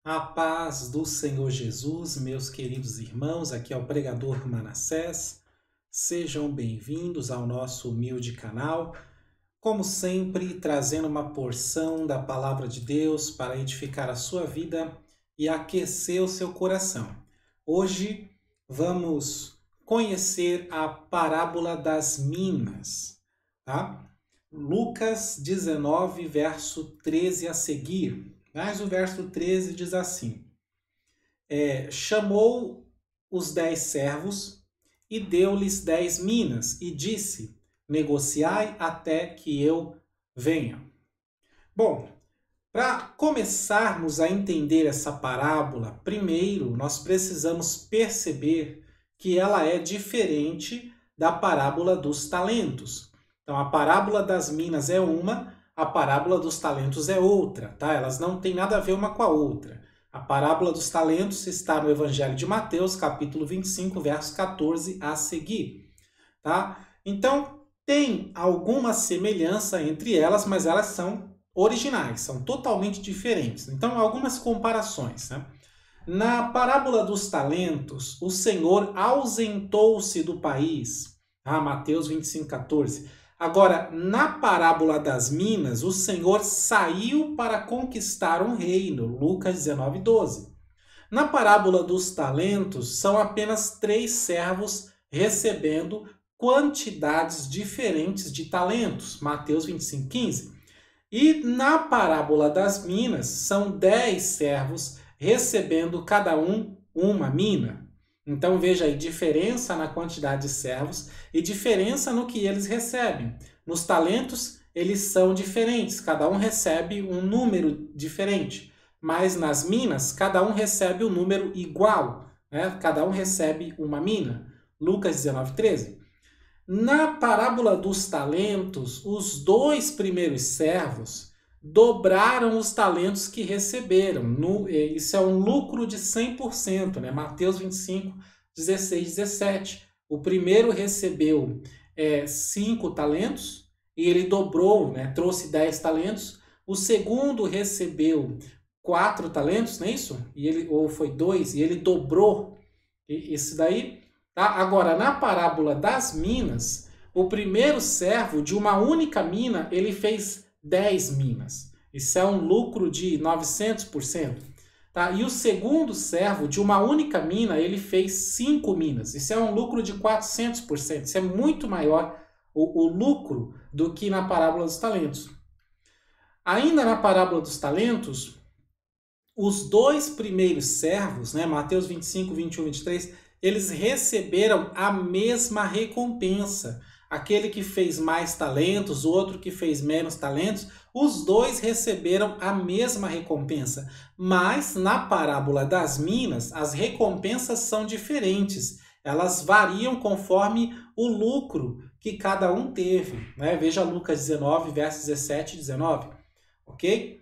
A paz do Senhor Jesus, meus queridos irmãos, aqui é o pregador Manassés. Sejam bem-vindos ao nosso humilde canal. Como sempre, trazendo uma porção da palavra de Deus para edificar a sua vida e aquecer o seu coração. Hoje vamos conhecer a parábola das minas, tá? Lucas 19, verso 13 a seguir. Mas o verso 13 diz assim: chamou os 10 servos e deu-lhes 10 minas e disse: negociai até que eu venha. Bom, para começarmos a entender essa parábola, primeiro nós precisamos perceber que ela é diferente da parábola dos talentos. Então, a parábola das minas é uma, a parábola dos talentos é outra, tá? Elas não têm nada a ver uma com a outra. A parábola dos talentos está no Evangelho de Mateus, capítulo 25, verso 14 a seguir, tá? Então, tem alguma semelhança entre elas, mas elas são originais, são totalmente diferentes. Então, algumas comparações, né? Na parábola dos talentos, o Senhor ausentou-se do país. Mateus 25, 14. Agora, na parábola das minas, o Senhor saiu para conquistar um reino. Lucas 19, 12. Na parábola dos talentos, são apenas 3 servos recebendo quantidades diferentes de talentos. Mateus 25, 15. E na parábola das minas, são 10 servos recebendo cada um uma mina. Então veja aí, diferença na quantidade de servos e diferença no que eles recebem. Nos talentos, eles são diferentes, cada um recebe um número diferente. Mas nas minas, cada um recebe um número igual, né? Cada um recebe uma mina. Lucas 19, 13. Na parábola dos talentos, os 2 primeiros servos dobraram os talentos que receberam. Isso é um lucro de 100%, né? Mateus 25, 16, 17. O primeiro recebeu 5 talentos e ele dobrou, né? Trouxe 10 talentos. O segundo recebeu 4 talentos, não é isso? Ou foi 2, e ele dobrou isso daí. Tá? Agora, na parábola das minas, o primeiro servo de uma única mina, ele fez 10 minas. Isso é um lucro de 900%. Tá? E o segundo servo de uma única mina, ele fez 5 minas. Isso é um lucro de 400%. Isso é muito maior o lucro do que na parábola dos talentos. Ainda na parábola dos talentos, os 2 primeiros servos, né, Mateus 25, 21, 23, eles receberam a mesma recompensa. Aquele que fez mais talentos, o outro que fez menos talentos, os 2 receberam a mesma recompensa. Mas na parábola das minas, as recompensas são diferentes. Elas variam conforme o lucro que cada um teve, né? Veja Lucas 19, versos 17 e 19. Ok?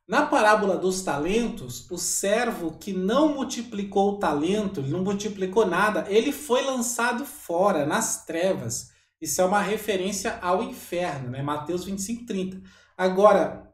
Na parábola dos talentos, o servo que não multiplicou o talento, ele não multiplicou nada, ele foi lançado fora, nas trevas. Isso é uma referência ao inferno, né? Mateus 25, 30. Agora,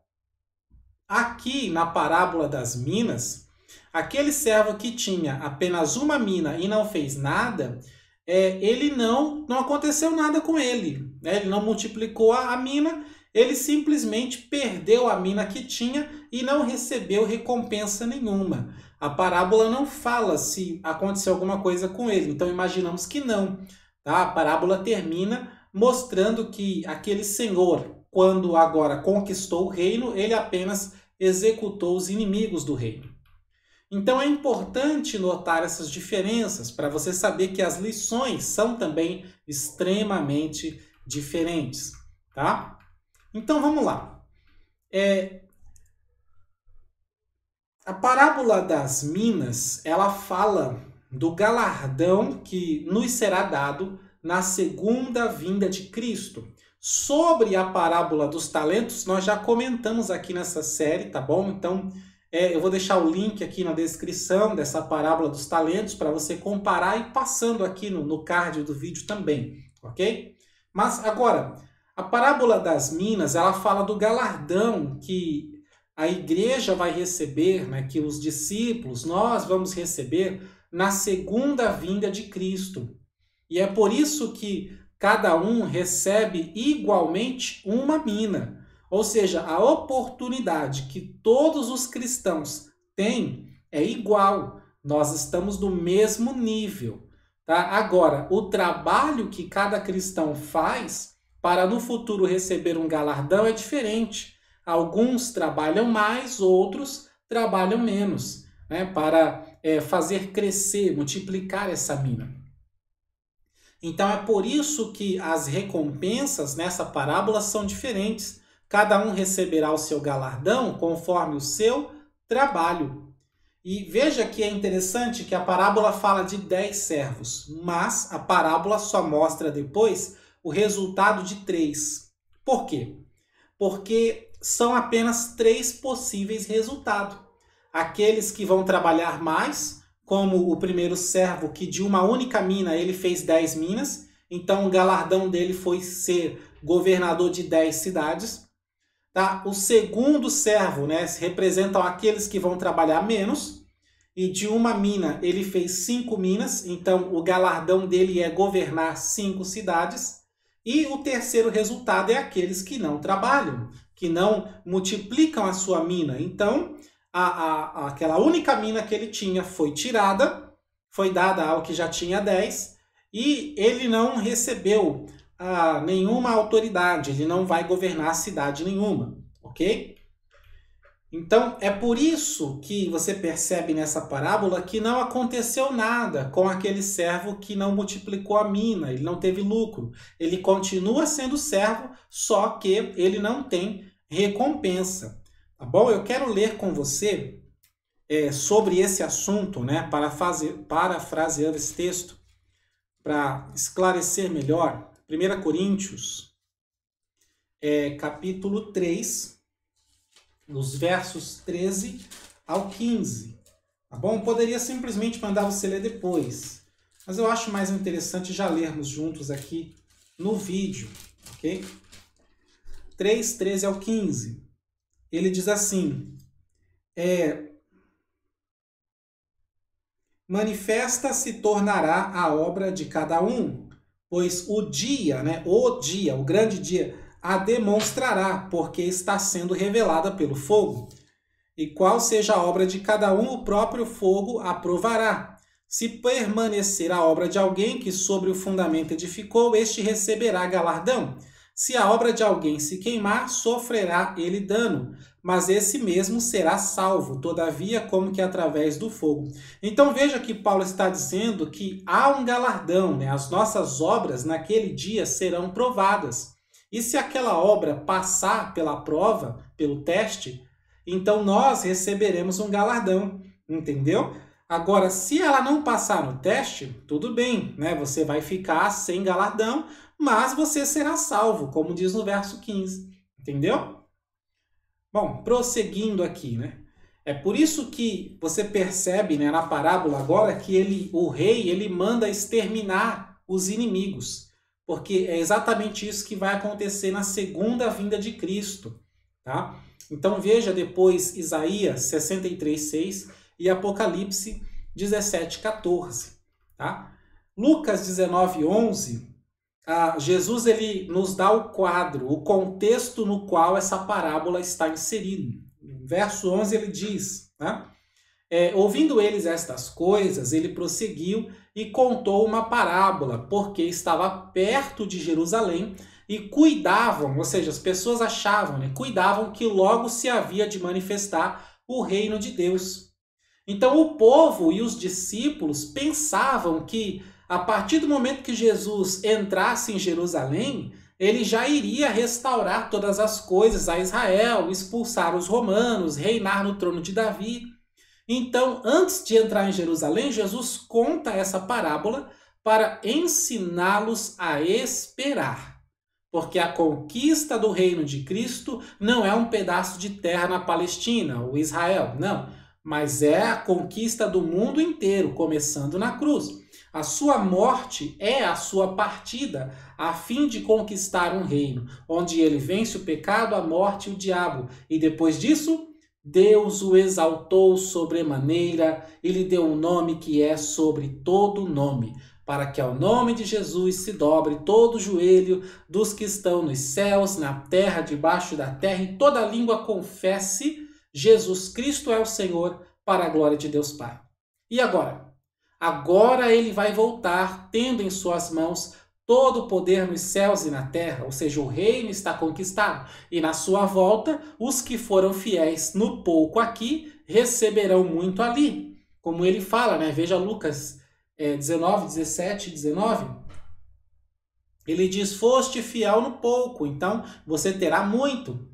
aqui na parábola das minas, aquele servo que tinha apenas uma mina e não fez nada, ele não aconteceu nada com ele, né? Ele não multiplicou a mina, ele simplesmente perdeu a mina que tinha e não recebeu recompensa nenhuma. A parábola não fala se aconteceu alguma coisa com ele, então imaginamos que não. Tá? A parábola termina mostrando que aquele senhor, quando agora conquistou o reino, ele apenas executou os inimigos do reino. Então é importante notar essas diferenças para você saber que as lições são também extremamente diferentes, tá? Então vamos lá. A parábola das minas, ela fala do galardão que nos será dado na segunda vinda de Cristo. Sobre a parábola dos talentos, nós já comentamos aqui nessa série, tá bom? Então, eu vou deixar o link aqui na descrição dessa parábola dos talentos para você comparar e passando aqui no card do vídeo também, ok? Mas agora, a parábola das minas, ela fala do galardão que a igreja vai receber, né, que os discípulos, nós vamos receber na segunda vinda de Cristo. E é por isso que cada um recebe igualmente uma mina. Ou seja, a oportunidade que todos os cristãos têm é igual. Nós estamos no mesmo nível. Tá? Agora, o trabalho que cada cristão faz para no futuro receber um galardão é diferente. Alguns trabalham mais, outros trabalham menos, né, para fazer crescer, multiplicar essa mina. Então é por isso que as recompensas nessa parábola são diferentes. Cada um receberá o seu galardão conforme o seu trabalho. E veja que é interessante que a parábola fala de 10 servos, mas a parábola só mostra depois o resultado de 3. Por quê? Porque são apenas 3 possíveis resultados. Aqueles que vão trabalhar mais, como o primeiro servo, que de uma única mina ele fez 10 minas, então o galardão dele foi ser governador de 10 cidades. Tá? O segundo servo, né, representam aqueles que vão trabalhar menos, e de uma mina ele fez 5 minas, então o galardão dele é governar 5 cidades. E o terceiro resultado é aqueles que não trabalham, que não multiplicam a sua mina. Então, aquela única mina que ele tinha foi tirada, foi dada ao que já tinha 10, e ele não recebeu nenhuma autoridade, ele não vai governar cidade nenhuma, ok? Então, é por isso que você percebe nessa parábola que não aconteceu nada com aquele servo que não multiplicou a mina, ele não teve lucro. Ele continua sendo servo, só que ele não tem recompensa. Tá bom? Eu quero ler com você sobre esse assunto, né, parafraseando esse texto, para esclarecer melhor. 1 Coríntios, capítulo 3, nos versos 13 ao 15. Tá bom? Poderia simplesmente mandar você ler depois, mas eu acho mais interessante já lermos juntos aqui no vídeo, ok? 3, 13 ao 15. Ele diz assim: manifesta se tornará a obra de cada um, pois o dia, o grande dia, a demonstrará, porque está sendo revelada pelo fogo. E qual seja a obra de cada um, o próprio fogo aprovará. Se permanecer a obra de alguém que sobre o fundamento edificou, este receberá galardão. Se a obra de alguém se queimar, sofrerá ele dano, mas esse mesmo será salvo, todavia como que através do fogo. Então veja que Paulo está dizendo que há um galardão, né? As nossas obras naquele dia serão provadas. E se aquela obra passar pela prova, pelo teste, então nós receberemos um galardão, entendeu? Agora, se ela não passar no teste, tudo bem, né? Você vai ficar sem galardão, mas você será salvo, como diz no verso 15, entendeu? Bom, prosseguindo aqui, né? É por isso que você percebe, né, na parábola agora que o rei ele manda exterminar os inimigos. Porque é exatamente isso que vai acontecer na segunda vinda de Cristo. Tá? Então veja depois Isaías 63:6 e Apocalipse 17:14. Tá? Lucas 19:11, Jesus ele nos dá o quadro, o contexto no qual essa parábola está inserida. No verso 11 ele diz, tá? Ouvindo eles estas coisas, ele prosseguiu e contou uma parábola, porque estava perto de Jerusalém e cuidavam, ou seja, as pessoas achavam, né, cuidavam que logo se havia de manifestar o reino de Deus. Então o povo e os discípulos pensavam que a partir do momento que Jesus entrasse em Jerusalém, ele já iria restaurar todas as coisas a Israel, expulsar os romanos, reinar no trono de Davi. Então, antes de entrar em Jerusalém, Jesus conta essa parábola para ensiná-los a esperar. Porque a conquista do reino de Cristo não é um pedaço de terra na Palestina, ou Israel, não. Mas é a conquista do mundo inteiro, começando na cruz. A sua morte é a sua partida, a fim de conquistar um reino, onde ele vence o pecado, a morte e o diabo. E depois disso, Deus o exaltou sobremaneira e lhe deu um nome que é sobre todo nome, para que ao nome de Jesus se dobre todo o joelho dos que estão nos céus, na terra, debaixo da terra, e toda língua confesse Jesus Cristo é o Senhor, para a glória de Deus Pai. E agora? Agora ele vai voltar, tendo em suas mãos todo o poder nos céus e na terra, ou seja, o reino está conquistado. E na sua volta, os que foram fiéis no pouco aqui, receberão muito ali. Como ele fala, né? Veja Lucas 19, 17 e 19. Ele diz, foste fiel no pouco, então você terá muito.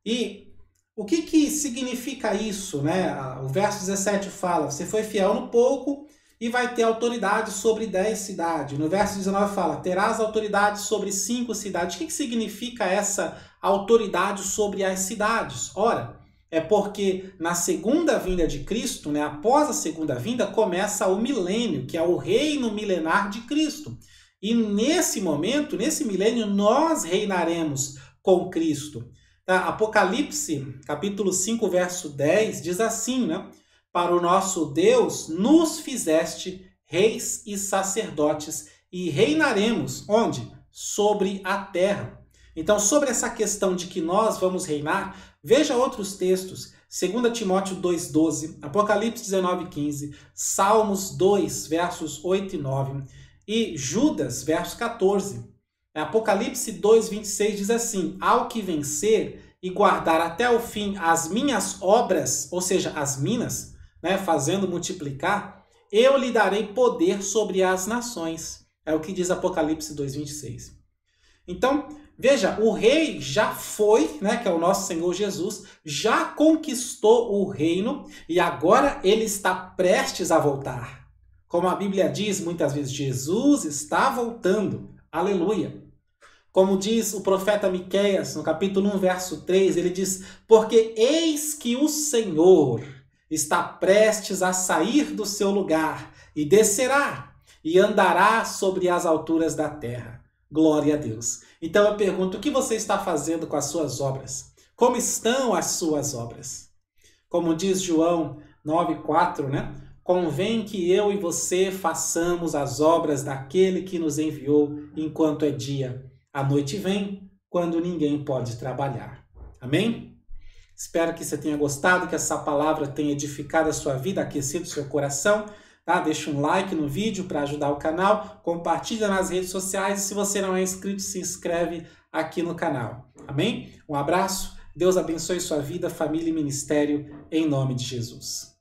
E o que significa isso, né? O verso 17 fala, você foi fiel no pouco e vai ter autoridade sobre 10 cidades. No verso 19 fala, terás autoridade sobre 5 cidades. O que significa essa autoridade sobre as cidades? Ora, é porque na segunda vinda de Cristo, né, após a segunda vinda, começa o milênio, que é o reino milenar de Cristo. E nesse momento, nesse milênio, nós reinaremos com Cristo. Tá? Apocalipse, capítulo 5, verso 10, diz assim, né? Para o nosso Deus nos fizeste reis e sacerdotes e reinaremos, onde? Sobre a terra. Então, sobre essa questão de que nós vamos reinar, veja outros textos. 2 Timóteo 2,12, Apocalipse 19,15, Salmos 2, versos 8 e 9 e Judas, verso 14. Apocalipse 2,26 diz assim, ao que vencer e guardar até o fim as minhas obras, ou seja, as minas, né, fazendo multiplicar, eu lhe darei poder sobre as nações. É o que diz Apocalipse 2,26. Então, veja, o rei já foi, né, que é o nosso Senhor Jesus, já conquistou o reino e agora ele está prestes a voltar. Como a Bíblia diz muitas vezes, Jesus está voltando. Aleluia. Como diz o profeta Miqueias, no capítulo 1, verso 3, ele diz, porque eis que o Senhor está prestes a sair do seu lugar e descerá e andará sobre as alturas da terra. Glória a Deus. Então eu pergunto, o que você está fazendo com as suas obras? Como estão as suas obras? Como diz João 9,4, né? Convém que eu e você façamos as obras daquele que nos enviou enquanto é dia. A noite vem, quando ninguém pode trabalhar. Amém? Espero que você tenha gostado, que essa palavra tenha edificado a sua vida, aquecido o seu coração. Tá? Deixa um like no vídeo para ajudar o canal, compartilha nas redes sociais e se você não é inscrito, se inscreve aqui no canal. Amém? Um abraço, Deus abençoe sua vida, família e ministério, em nome de Jesus.